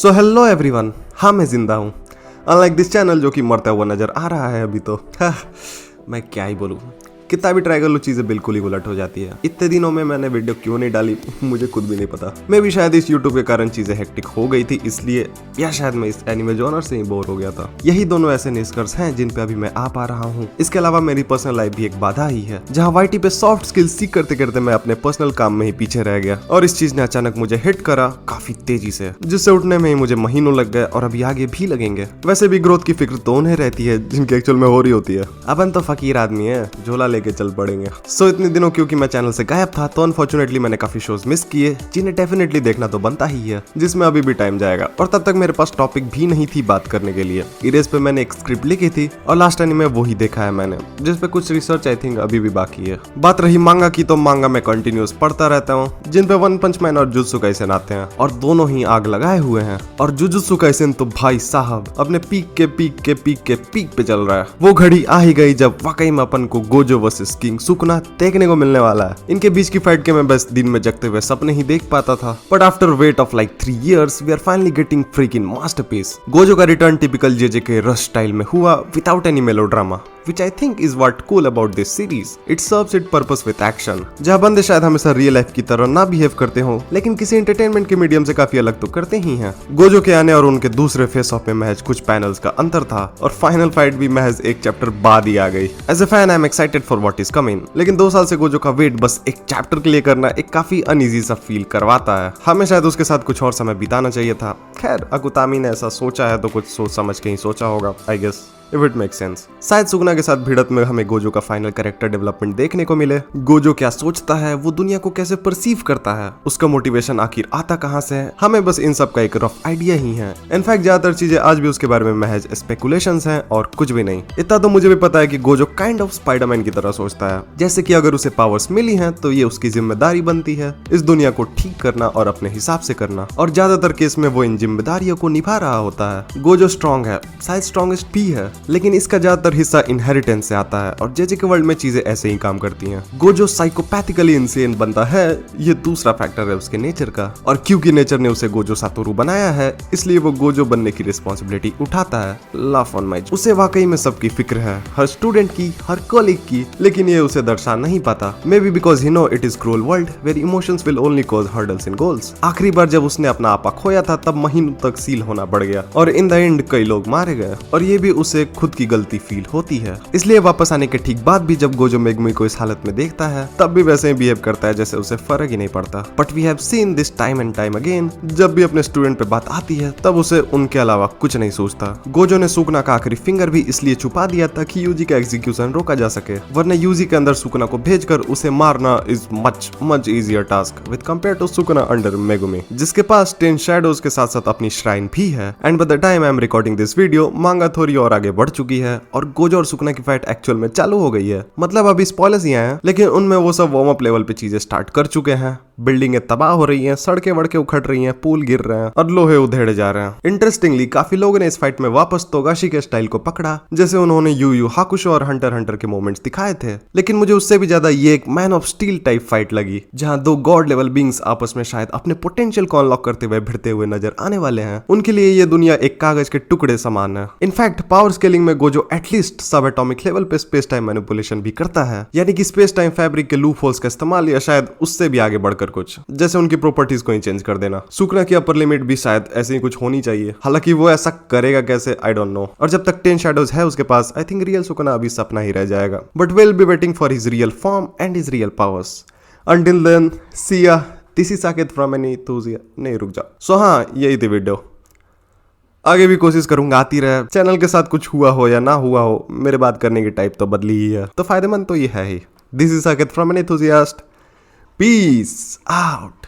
So hello everyone, हाँ मैं जिंदा हूँ। अनलाइक दिस चैनल जो कि मरता हुआ नजर आ रहा है अभी तो मैं क्या ही बोलूँ, कितना भी ट्राई कर लो चीजें बिल्कुल ही उलट हो जाती है। इतने दिनों में मैंने वीडियो क्यों नहीं डाली मुझे खुद भी नहीं पता। मैं भी शायद इस यूट्यूब के कारण चीजें हेक्टिक हो गई थी इसलिए, या शायद मैं इस एनिमे जॉनर से ही बोर हो गया था। यही दोनों ऐसे निष्कर्ष हैं जिन पे अभी मैं आ पा रहा हूँ। इसके अलावा मेरी पर्सनल लाइफ भी एक बाधा ही है, जहाँ वाईटी पे सॉफ्ट स्किल्स सीख करते करते मैं अपने पर्सनल काम में ही पीछे रह गया और इस चीज ने अचानक मुझे हिट करा काफी तेजी से, जिससे उठने में ही मुझे महीनों लग गए और अभी आगे भी लगेंगे। वैसे भी ग्रोथ की फिक्र तो उन्हें रहती है जिनकी एक्चुअल में हो रही होती है। अपन तो फकीर आदमी है, झोला लेके चल पड़ेंगे। सो इतने दिनों क्योंकि मैं चैनल से गायब था तो अनफॉर्चुनेटली मैंने काफी शोज मिस किए जिन्हें डेफिनेटली देखना तो बनता ही है, जिसमें अभी भी टाइम जाएगा और तब तक मेरे पास टॉपिक भी नहीं थी बात करने के लिए। इरेज पे मैंने एक स्क्रिप्ट लिखी थी और लास्ट एनीमे वो ही देखा है मैंने, जिसपे कुछ रिसर्च आई थिंक अभी भी बाकी है। बात रही मांगा की, तो मांगा मैं कंटिन्यूस पढ़ता रहता हूँ, जिन पे वन पंच मैन और जुजुत्सु काइसेन आते हैं और दोनों ही आग लगाए हुए हैं। और जुजुत्सु काइसेन तो भाई साहब अपने पीक पे चल रहा है। वो घड़ी आ ही गई जब वाकई में अपन को गोजो वर्सेस किंग सुकुना देखने को मिलने वाला है। इनके बीच की फाइट के मैं बस दिन में जगते हुए सपने ही देख पाता था, but after wait of like 3 years we are finally getting freaking masterpiece. Gojo का रिटर्न टिपिकल जेजे के रश स्टाइल में हुआ without any melodrama, which I think is what cool about this series. It serves its purpose with action. जहाँ बंदे शायद हमेशा real life की तरह ना बिहेव करते हो, लेकिन किसी एंटरटेनमेंट के मीडियम से काफी अलग तो करते ही हैं। गोजो के आने और उनके दूसरे फेस ऑफ में महज कुछ पैनल्स का अंतर था और फाइनल फाइट भी महज एक चैप्टर बाद ही आ गई। As a fan I am excited for what is coming, लेकिन 2 साल से गोजो का वेट बस एक चैप्टर के लिए करना एक काफी अनईजी सा फील करवाता है। हमें शायद उसके साथ कुछ और समय बिताना चाहिए था। खैर अकुतामी ने ऐसा सोचा है तो कुछ सोच समझ के ही सोचा होगा, I guess if it make sense. शायद सुगुना के साथ भिड़त में हमें गोजो का फाइनल कैरेक्टर डेवलपमेंट देखने को मिले। गोजो क्या सोचता है, वो दुनिया को कैसे परसीव करता है, उसका मोटिवेशन आखिर आता कहां से है, हमें बस इन सब का एक रफ आइडिया ही है। इनफैक्ट ज्यादातर चीजें आज भी उसके बारे में महज स्पेकुलेशंस हैं और कुछ भी नहीं। इतना तो मुझे भी पता है कि गोजो काइंड ऑफ स्पाइडरमैन की तरह सोचता है, जैसे कि अगर उसे पावर्स मिली हैं तो ये उसकी जिम्मेदारी बनती है इस दुनिया को ठीक करना और अपने हिसाब से करना, और ज्यादातर केस में वो इन जिम्मेदारियों को निभा रहा होता है। गोजो स्ट्रॉन्ग है, शायद स्ट्रॉन्गेस्ट भी है, लेकिन इसका ज्यादातर हिस्सा इनहेरिटेंस से आता है और जेजे के वर्ल्ड में चीजें ऐसे ही काम करती हैं। गोजो साइकोपैथिकली इंसेन बनता है, ये दूसरा फैक्टर है उसके नेचर का, और क्योंकि नेचर ने उसे गोजो सातोरु बनाया है इसलिए वो गोजो बनने की रिस्पॉन्सिबिलिटी उठाता है। लाफ ऑन माय, उसे वाकई में सबकी फिक्र है, हर स्टूडेंट की, हर कॉलीग की, लेकिन ये उसे दर्शा नहीं पाता। Maybe because he know it is cruel world where emotions will only cause hurdles in goals. आखिरी बार जब उसने अपना आपा खोया था तब महीनों तक सील होना पड़ गया और इन द एंड कई लोग मारे गए, और ये भी उसे खुद की गलती फील होती है। इसलिए वापस आने के ठीक बाद भी जब गोजो मेगुमी को इस हालत में देखता है तब भी वैसे ही बिहेव करता है जैसे उसे फर्क ही नहीं पड़ता। But we have seen this time and time again, जब भी अपने स्टूडेंट पे बात आती है तब उसे उनके अलावा कुछ नहीं सोचता। गोजो ने सुकुना का आखिरी फिंगर भी इसलिए छुपा दिया था कि यूजी का एग्जीक्यूशन रोका जा सके, वरना यूजी के अंदर सुकुना को भेजकर उसे मारना is much easier task with compare to Sukuna under Megumi, जिसके पास 10 शैडोज के साथ साथ अपनी श्राइन भी है। And by the time I am recording this video मांगा थोड़ी और आगे बढ़ चुकी है और गोजो और सुकुना की फाइट एक्चुअल में चालू हो गई है। मतलब अभी स्पॉयलर्स ही हैं, लेकिन उनमें वो सब वार्म अप लेवल पे चीजें स्टार्ट कर चुके हैं। बिल्डिंगें तबाह हो रही हैं, सड़कें वड़के उखड़ रही हैं, पुल गिर रहे हैं और लोहे उधेड़े जा रहे हैं। इंटरेस्टिंगली काफी लोगों ने इस फाइट में वापस तोगाशी के स्टाइल को पकड़ा, जैसे उन्होंने यू यू हाकुशो और हंटर हंटर के मोमेंट्स दिखाए थे, लेकिन मुझे उससे भी ज्यादा ये एक man of steel type fight लगी, जहां 2 गॉड लेवल बींग्स आपस में शायद अपने पोटेंशियल को अनलॉक करते हुए भिड़ते हुए नजर आने वाले हैं। उनके लिए ये दुनिया एक कागज के टुकड़े समान है। इनफैक्ट पावर स्केलिंग में गोजो एटलीस्ट सब एटॉमिक लेवल पे स्पेस टाइम मैनिपुलेशन भी करता है, यानी कि स्पेस टाइम फैब्रिक के लूप होल्स का इस्तेमाल या शायद उससे भी आगे बढ़कर कुछ, जैसे उनकी प्रॉपर्टीज को ही चेंज कर देना। सुकुना की अपर लिमिट भी शायद ऐसे ही कुछ होनी चाहिए, हालांकि वो ऐसा करेगा कैसे आई डोंट नो। और जब तक 10 शैडोज है उसके पास, आई थिंक रियल सुकुना अभी सपना ही रह जाएगा। But will be waiting for his real form and his real powers. Until then see ya, this is Saket from Anithusiast. नहीं रुक जा। सो हाँ, यही थी वीडियो। आगे भी कोशिश करूंगा आती रहे। चैनल के साथ कुछ हुआ हो या ना हुआ हो, मेरे बात करने की टाइप तो बदली ही है, तो फायदेमंद तो ये है ही। This is Saket from Anithusiast. Peace out.